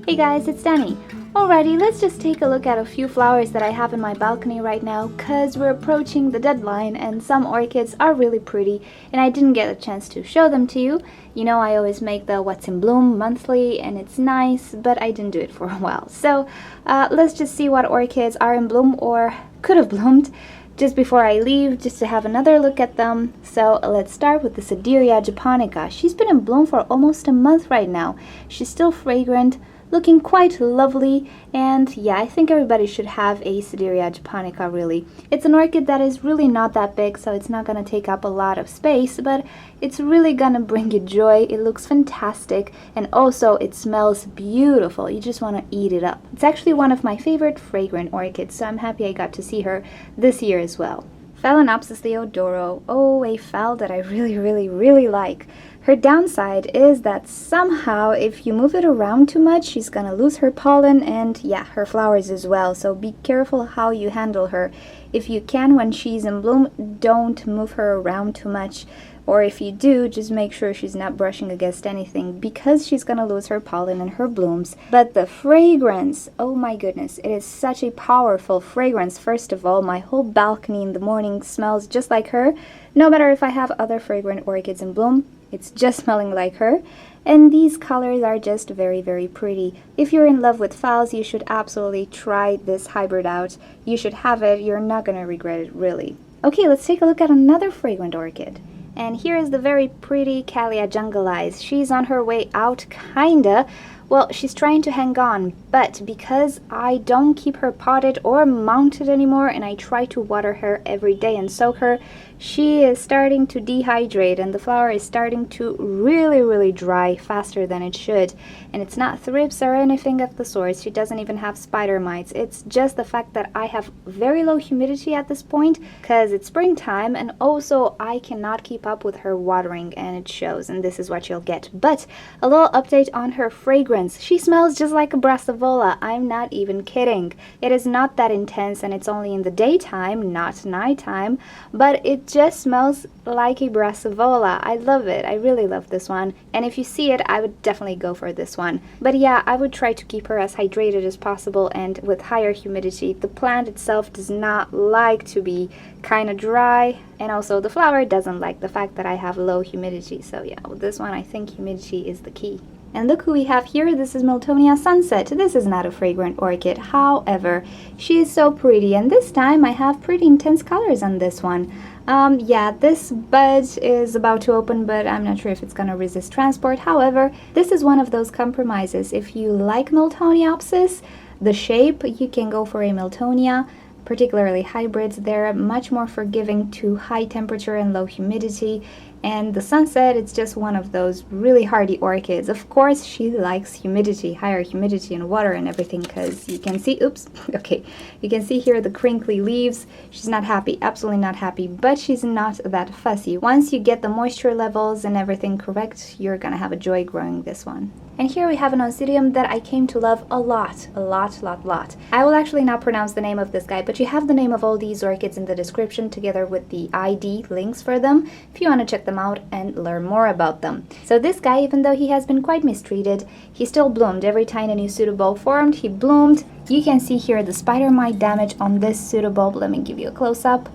Hey guys, it's Danny. Alrighty, let's just take a look at a few flowers that I have in my balcony right now because we're approaching the deadline and some orchids are really pretty and I didn't get a chance to show them to you. You know, I always make the What's in Bloom monthly and it's nice, but I didn't do it for a while. So let's just see what orchids are in bloom or could have bloomed just before I leave, just to have another look at them. So let's start with the Cyclops japonica. She's been in bloom for almost a month right now. She's still fragrant, looking quite lovely, and yeah, I think everybody should have a Cyclops japonica really. It's an orchid that is really not that big, so it's not gonna take up a lot of space, but it's really gonna bring you joy. It looks fantastic, and also it smells beautiful. You just want to eat it up. It's actually one of my favorite fragrant orchids, so I'm happy I got to see her this year as well. Phalaenopsis Theodoro. Oh, a phal that I really like. Her downside is that somehow if you move it around too much, she's gonna lose her pollen and yeah, her flowers as well. So be careful how you handle her. If you can, when she's in bloom, don't move her around too much. Or if you do, just make sure she's not brushing against anything because she's gonna lose her pollen and her blooms. But the fragrance, oh my goodness, it is such a powerful fragrance. First of all, my whole balcony in the morning smells just like her. No matter if I have other fragrant orchids in bloom, it's just smelling like her. And these colors are just very pretty. If you're in love with phals, you should absolutely try this hybrid out. You should have it. You're not gonna regret it, really. Okay, let's take a look at another fragrant orchid. And here is the very pretty Calea jungleis. She's on her way out, kinda. Well, she's trying to hang on, but because I don't keep her potted or mounted anymore and I try to water her every day and soak her, she is starting to dehydrate and the flower is starting to really dry faster than it should. And it's not thrips or anything of the sort. She doesn't even have spider mites. It's just the fact that I have very low humidity at this point because it's springtime, and also I cannot keep up with her watering and it shows, and this is what you'll get. But a little update on her fragrance. She smells just like a brassavola. I'm not even kidding. It is not that intense and it's only in the daytime, not nighttime, but it just smells like a brassavola. I love it. I really love this one. And if you see it, I would definitely go for this one. But yeah, I would try to keep her as hydrated as possible and with higher humidity. The plant itself does not like to be kind of dry, and also the flower doesn't like the fact that I have low humidity. So yeah, with this one, I think humidity is the key. And look who we have here. This is Miltonia Sunset. This is not a fragrant orchid. However, she is so pretty, and this time I have pretty intense colors on this one. Yeah, this bud is about to open, but I'm not sure if it's gonna resist transport. However, this is one of those compromises. If you like Miltoniopsis, the shape, you can go for a Miltonia. Particularly hybrids, they're much more forgiving to high temperature and low humidity. And the Sunset, it's just one of those really hardy orchids. Of course, she likes humidity, higher humidity and water and everything, because you can see, oops, okay, you can see here the crinkly leaves. She's not happy, absolutely not happy, but she's not that fussy. Once you get the moisture levels and everything correct, you're gonna have a joy growing this one. And here we have an Oncidium that I came to love a lot. I will actually not pronounce the name of this guy, but you have the name of all these orchids in the description together with the ID links for them if you want to check them out and learn more about them. So this guy, even though he has been quite mistreated, he still bloomed. Every time a new pseudobulb formed, he bloomed. You can see here the spider mite damage on this pseudobulb. Let me give you a close-up.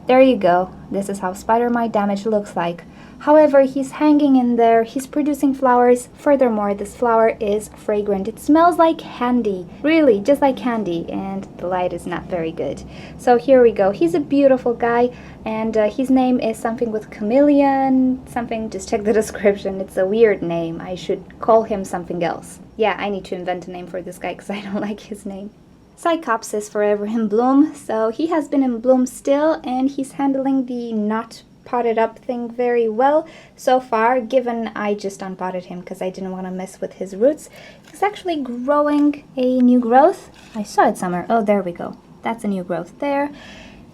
There you go. This is how spider mite damage looks like. However, he's hanging in there, he's producing flowers. Furthermore, this flower is fragrant. It smells like candy, really, just like candy, and the light is not very good. So here we go. He's a beautiful guy, and his name is something with chameleon, something, just check the description. It's a weird name. I should call him something else. Yeah, I need to invent a name for this guy because I don't like his name. Cyclops is forever in bloom, so he has been in bloom still, and he's handling the not potted up thing very well so far, given I just unpotted him because I didn't want to mess with his roots. He's actually growing a new growth. I saw it somewhere. Oh, there we go. That's a new growth there.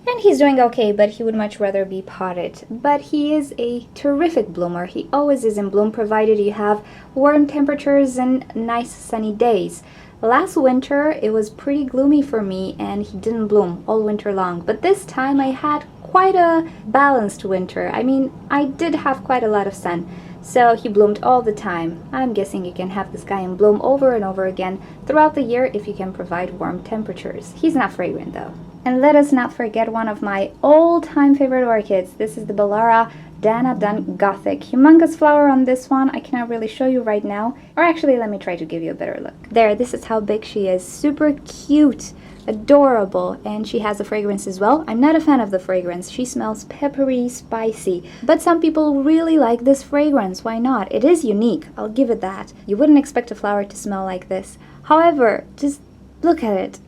And he's doing okay, but he would much rather be potted. But he is a terrific bloomer. He always is in bloom, provided you have warm temperatures and nice sunny days. Last winter, it was pretty gloomy for me, and he didn't bloom all winter long. But this time I had quite a balanced winter. I mean, I did have quite a lot of sun. so he bloomed all the time. I'm guessing you can have this guy in bloom over and over again throughout the year if you can provide warm temperatures. He's not fragrant though. And let us not forget one of my all-time favorite orchids. This is the Bollara Dun Gothic. Humongous flower on this one. I cannot really show you right now. Or actually, let me try to give you a better look. There, this is how big she is. Super cute, adorable, and she has a fragrance as well. I'm not a fan of the fragrance. She smells peppery, spicy, but some people really like this fragrance. Why not? It is unique. I'll give it that. You wouldn't expect a flower to smell like this. However, just look at it.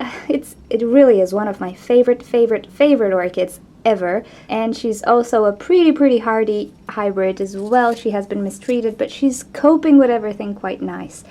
It really is one of my favorite orchids ever. And she's also a pretty hardy hybrid as well. She has been mistreated, but she's coping with everything quite nice.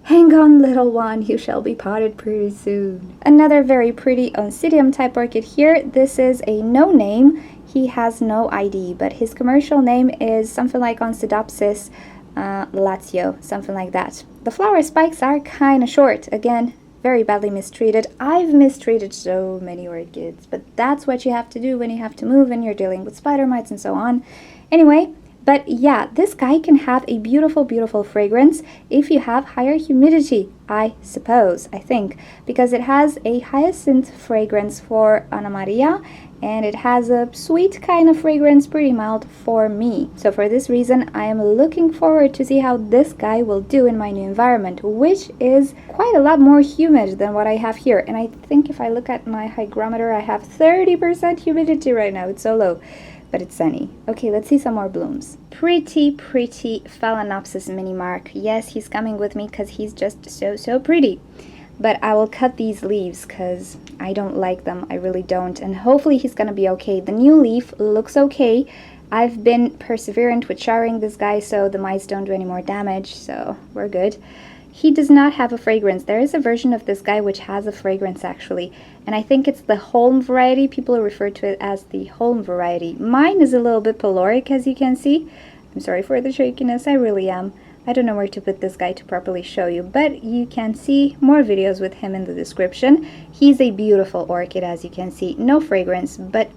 Hang on, little one, you shall be potted pretty soon. Another very pretty Oncidium type orchid here. This is a no name. He has no ID, but his commercial name is something like Oncidium Lazio, something like that. The flower spikes are kind of short. Again, very badly mistreated. I've mistreated so many orchids, but that's what you have to do when you have to move and you're dealing with spider mites and so on. Anyway, but yeah, this guy can have a beautiful fragrance if you have higher humidity, I think, because it has a hyacinth fragrance for Anna Maria, and it has a sweet kind of fragrance, pretty mild for me. So for this reason, I am looking forward to see how this guy will do in my new environment, which is quite a lot more humid than what I have here. And I think if I look at my hygrometer, I have 30% humidity right now. It's so low, but it's sunny. Okay, let's see some more blooms. Pretty Phalaenopsis mini mark. Yes, he's coming with me because he's just so pretty. But I will cut these leaves because I don't like them. I really don't. And hopefully he's going to be okay. The new leaf looks okay. I've been perseverant with showering this guy so the mice don't do any more damage. So we're good. He does not have a fragrance. There is a version of this guy which has a fragrance actually. And I think it's the Holm variety. People refer to it as the Holm variety. Mine is a little bit peloric, as you can see. I'm sorry for the shakiness. I really am. I don't know where to put this guy to properly show you, but you can see more videos with him in the description. He's a beautiful orchid, as you can see. No fragrance, but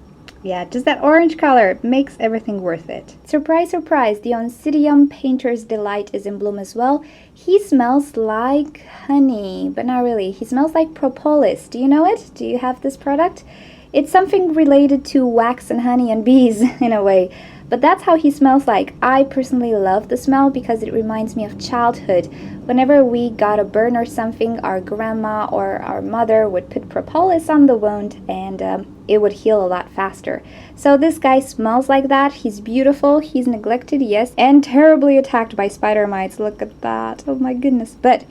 yeah, just that orange color makes everything worth it. Surprise, surprise, the Oncidium Painter's Delight is in bloom as well. He smells like honey, but not really. He smells like propolis. Do you know it? Do you have this product? It's something related to wax and honey and bees in a way. But that's how he smells like. I personally love the smell because it reminds me of childhood. Whenever we got a burn or something, our grandma or our mother would put propolis on the wound and it would heal a lot faster. So this guy smells like that. He's beautiful. He's neglected, yes, and terribly attacked by spider mites. Look at that. Oh my goodness. But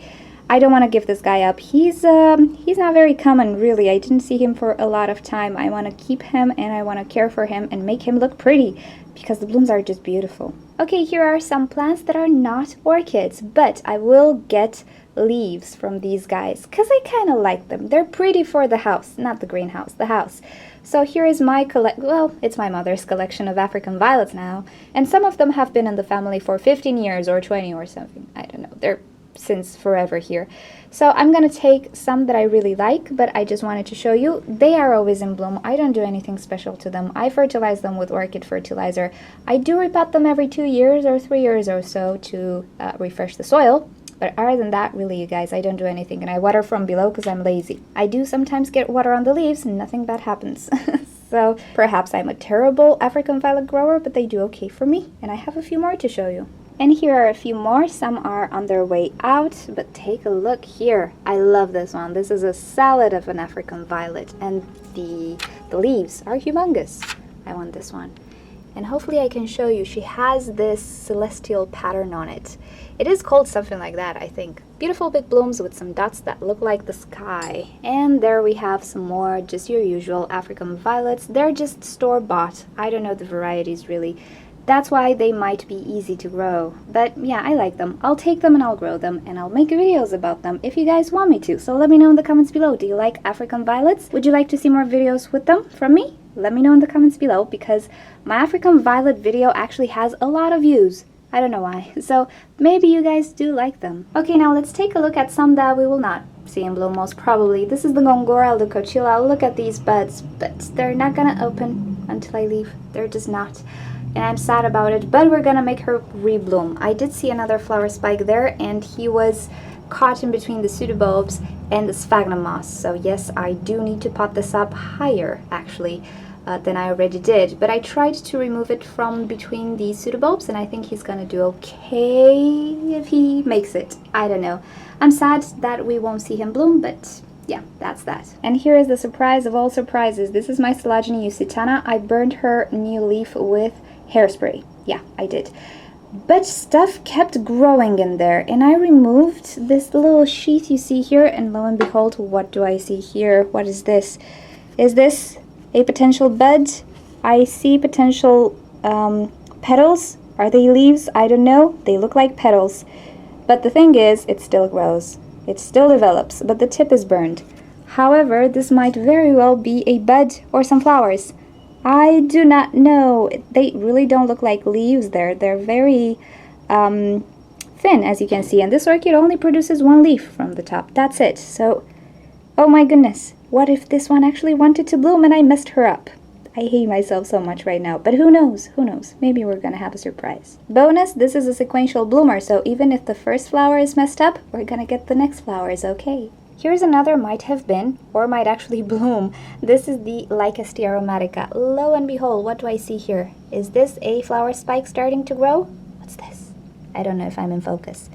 I don't want to give this guy up. He's not very common, really. I didn't see him for a lot of time. I want to keep him and I want to care for him and make him look pretty because the blooms are just beautiful. Okay, here are some plants that are not orchids, but I will get leaves from these guys because I kind of like them. They're pretty for the house, not the greenhouse, the house. So here is my it's my mother's collection of African violets now, and some of them have been in the family for 15 years or 20 or something. I don't know. They're since forever here. So I'm gonna take some that I really like, but I just wanted to show you. They are always in bloom. I don't do anything special to them. I fertilize them with orchid fertilizer. I do repot them every 2 years or 3 years or so to refresh the soil. But other than that, really, you guys, I don't do anything. And I water from below because I'm lazy. I do sometimes get water on the leaves and nothing bad happens. So perhaps I'm a terrible African violet grower, but they do okay for me. And I have a few more to show you. And here are a few more. Some are on their way out, but take a look here. I love this one. This is a salad of an African violet, and the leaves are humongous. I want this one. And hopefully I can show you. She has this celestial pattern on it. It is called something like that, I think. Beautiful big blooms with some dots that look like the sky. And there we have some more, just your usual African violets. They're just store-bought. I don't know the varieties really. That's why they might be easy to grow. But yeah, I like them. I'll take them and I'll grow them and I'll make videos about them if you guys want me to. So let me know in the comments below. Do you like African violets? Would you like to see more videos with them from me? Let me know in the comments below because my African violet video actually has a lot of views. I don't know why. So maybe you guys do like them. Okay, now let's take a look at some that we will not see in bloom most probably. This is the Gongora leucochilla. Look at these buds, but they're not gonna open until I leave. They're just not. and I'm sad about it, but we're gonna make her rebloom. I did see another flower spike there, and he was caught in between the pseudobulbs and the sphagnum moss. So yes, I do need to pot this up higher actually than I already did, but I tried to remove it from between the pseudobulbs, and I think he's gonna do okay if he makes it. I don't know. I'm sad that we won't see him bloom, but yeah, that's that. And here is the surprise of all surprises. This is my Coelogyne usitana. I burned her new leaf with hairspray. Yeah, I did. But stuff kept growing in there, and I removed this little sheath you see here, and lo and behold, what do I see here? What is this? Is this a potential bud? I see potential petals. Are they leaves? I don't know. They look like petals. But the thing is, it still grows. It still develops, but the tip is burned. However, this might very well be a bud or some flowers. I do not know. They really don't look like leaves there. They're very thin, as you can see. And this orchid only produces one leaf from the top. That's it. So, oh my goodness. What if this one actually wanted to bloom and I messed her up? I hate myself so much right now. But who knows? Who knows? Maybe we're gonna have a surprise. Bonus, this is a sequential bloomer. So even if the first flower is messed up, we're gonna get the next flowers, okay? Here's another might have been, or might actually bloom. This is the Lycaste aromatica. Lo and behold, what do I see here? Is this a flower spike starting to grow? What's this? I don't know if I'm in focus.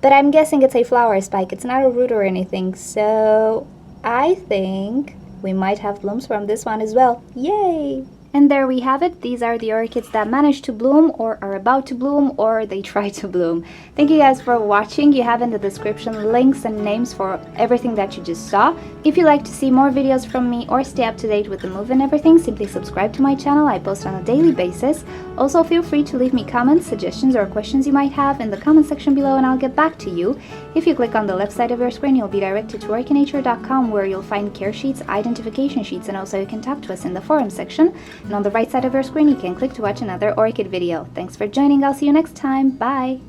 But I'm guessing it's a flower spike. It's not a root or anything. So I think we might have blooms from this one as well. Yay! And there we have it. These are the orchids that managed to bloom, or are about to bloom, or they try to bloom. Thank you guys for watching. You have in the description links and names for everything that you just saw. If you'd like to see more videos from me or stay up to date with the move and everything, simply subscribe to my channel. I post on a daily basis. Also, feel free to leave me comments, suggestions, or questions you might have in the comment section below, and I'll get back to you. If you click on the left side of your screen, you'll be directed to orchidnature.com, where you'll find care sheets, identification sheets, and also you can talk to us in the forum section. And on the right side of your screen, you can click to watch another orchid video. Thanks for joining. I'll see you next time. Bye!